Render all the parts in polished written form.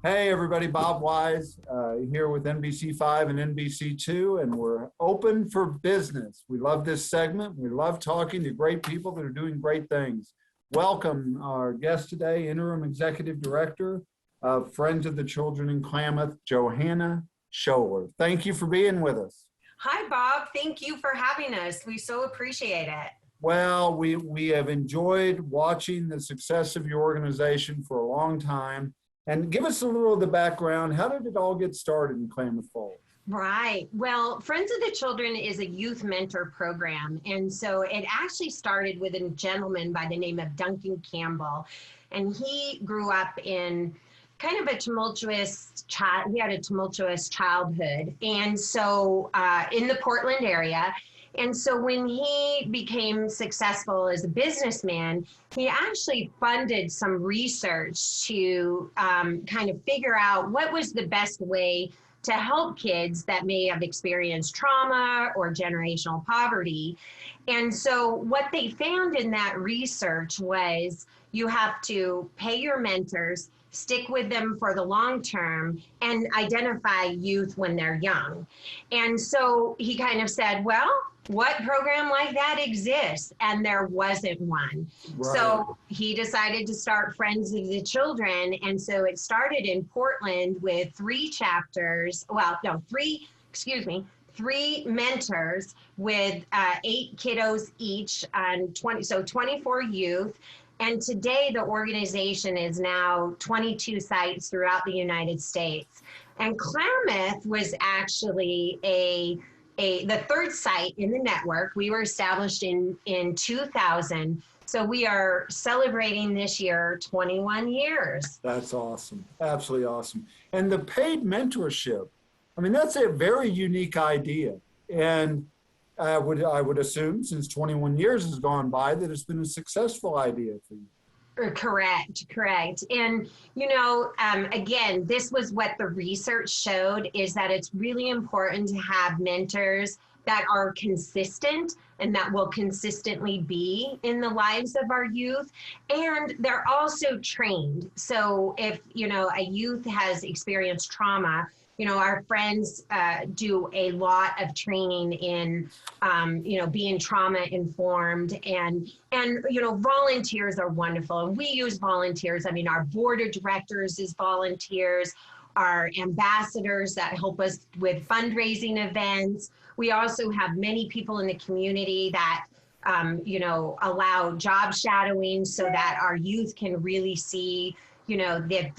Hey everybody, Bob Wise here with NBC5 and NBC2, and we're open for business. We love this segment. We love talking to great people that are doing great things. Welcome our guest today, Interim Executive Director of Friends of the Children in Klamath, Johanna Scholler. Thank you for being with us. Hi, Bob. Thank you for having us. We so appreciate it. Well, we have enjoyed watching the success of your organization for a long time. And give us a little of the background. How did it all get started in Klamath Falls? Right. Well, Friends of the Children is a youth mentor program. And so it actually started with a gentleman by the name of Duncan Campbell. And he grew up in kind of a tumultuous he had a tumultuous childhood. And so in the Portland area. And so when he became successful as a businessman, he actually funded some research to kind of figure out what was the best way to help kids that may have experienced trauma or generational poverty. And so what they found in that research was you have to pay your mentors, stick with them for the long term, and identify youth when they're young. And so he kind of said, well, what program like that exists? And there wasn't one. Right. So he decided to start Friends of the Children. And so it started in Portland with three mentors with 8 kiddos each and 24 youth. And today the organization is now 22 sites throughout the United States. And Klamath was actually the third site in the network. We were established in 2000. So we are celebrating this year 21 years. That's awesome. Absolutely awesome. And the paid mentorship, I mean, that's a very unique idea. And I would assume since 21 years has gone by that it's been a successful idea for you. Correct. And, again, this was what the research showed, is that it's really important to have mentors that are consistent and that will consistently be in the lives of our youth. And they're also trained. So if, a youth has experienced trauma, our friends do a lot of training in, being trauma informed, and volunteers are wonderful. And we use volunteers. I mean, our board of directors is volunteers, our ambassadors that help us with fundraising events. We also have many people in the community that allow job shadowing so that our youth can really see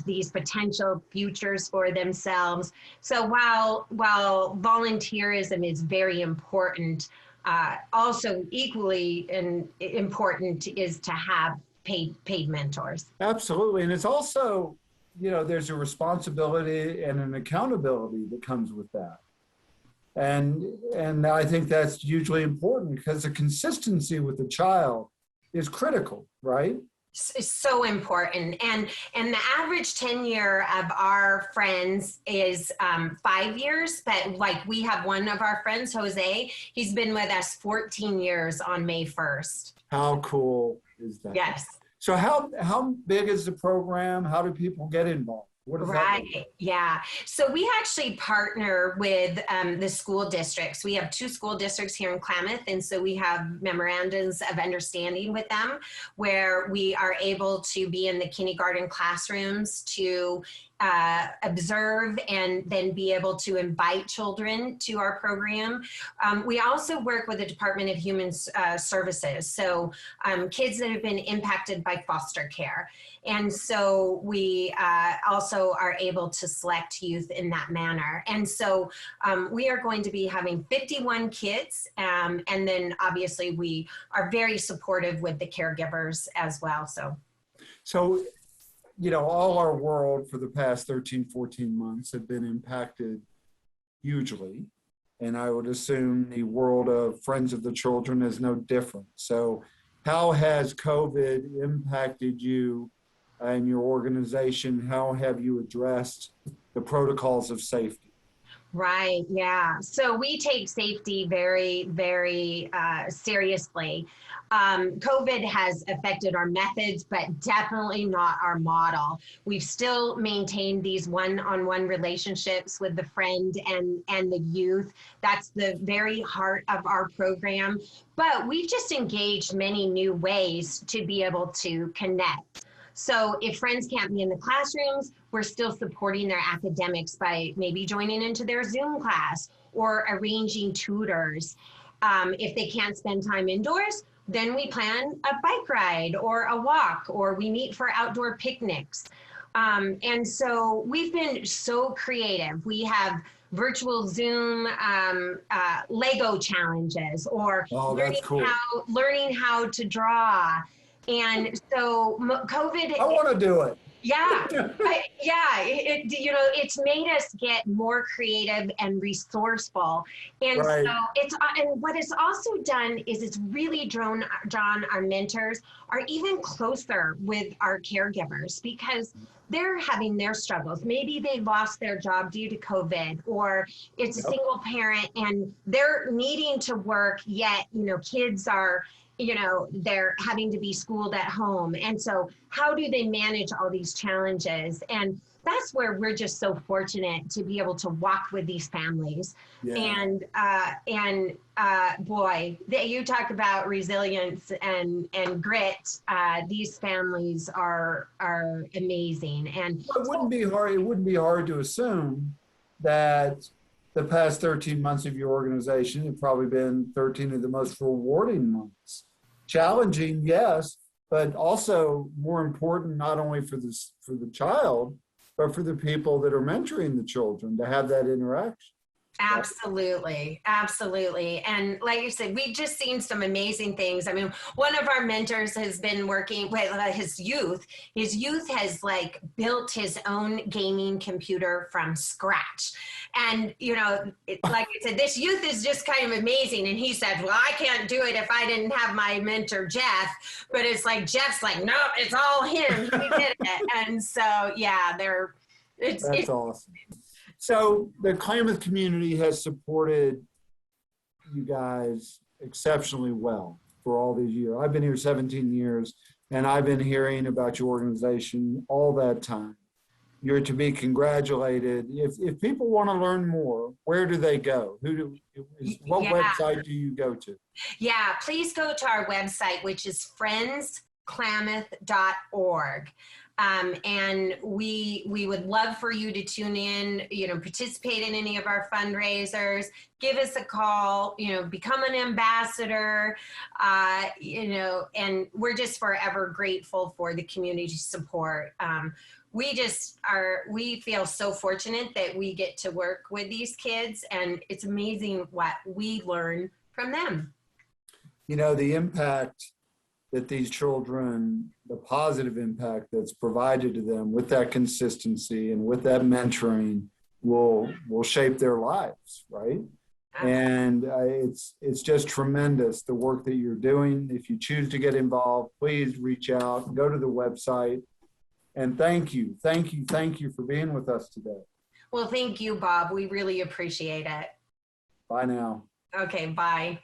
these potential futures for themselves. So while volunteerism is very important, also equally important is to have paid mentors. Absolutely. And it's also, there's a responsibility and an accountability that comes with that. And I think that's hugely important because the consistency with the child is critical, right? Is so important. And the average tenure of our friends is 5 years, but like we have one of our friends, Jose, he's been with us 14 years on May 1st. How cool is that? Yes. So how big is the program? How do people get involved? Right. Yeah. So we actually partner with the school districts. We have 2 school districts here in Klamath. And so we have memorandums of understanding with them where we are able to be in the kindergarten classrooms to observe and then be able to invite children to our program. We also work with the Department of Human Services. So kids that have been impacted by foster care. And so we also are able to select youth in that manner. And so we are going to be having 51 kids. And then obviously we are very supportive with the caregivers as well. So, all our world for the past 13, 14 months have been impacted hugely. And I would assume the world of Friends of the Children is no different. So how has COVID impacted you and your organization? How have you addressed the protocols of safety? Right. Yeah. So we take safety very, very seriously. COVID has affected our methods, but definitely not our model. We've still maintained these one-on-one relationships with the friend and the youth. That's the very heart of our program. But we've just engaged many new ways to be able to connect. So if friends can't be in the classrooms, we're still supporting their academics by maybe joining into their Zoom class or arranging tutors. If they can't spend time indoors, then we plan a bike ride or a walk, or we meet for outdoor picnics. And so we've been so creative. We have virtual Zoom Lego challenges, or Oh, that's cool. learning how to draw. And so COVID, I want to do it. yeah, it's made us get more creative and resourceful. And so Right. and what it's also done is it's really drawn our mentors are even closer with our caregivers, because they're having their struggles. Maybe they lost their job due to COVID, or it's a Yep. single parent and they're needing to work, yet, kids are, they're having to be schooled at home. And so how do they manage all these challenges? And that's where we're just so fortunate to be able to walk with these families. Yeah. And boy, you talk about resilience and grit. These families are amazing. And Well, it wouldn't be hard. It wouldn't be hard to assume that the past 13 months of your organization have probably been 13 of the most rewarding months. Challenging, yes, but also more important, not only for the child, but for the people that are mentoring the children to have that interaction. absolutely, absolutely. And like you said, we've just seen some amazing things. I mean, one of our mentors has been working with his youth. His youth has like built his own gaming computer from scratch. And, like I said, this youth is just kind of amazing. And he said, well, I can't do it if I didn't have my mentor, Jeff. But it's like, Jeff's like, no, it's all him. He did it. And so, yeah, That's awesome. So the Klamath community has supported you guys exceptionally well for all these years. I've been here 17 years, and I've been hearing about your organization all that time. You're to be congratulated. If people want to learn more, where do they go? What yeah. website do you go to? Yeah, please go to our website, which is friendsklamath.org. And we would love for you to tune in, participate in any of our fundraisers, give us a call, become an ambassador, and we're just forever grateful for the community support. We feel so fortunate that we get to work with these kids, and it's amazing what we learn from them. The impact that these children, the positive impact that's provided to them with that consistency and with that mentoring will shape their lives, right? And it's just tremendous, the work that you're doing. If you choose to get involved, please reach out, go to the website. And thank you for being with us today. Well, thank you, Bob. We really appreciate it. Bye now. Okay, bye.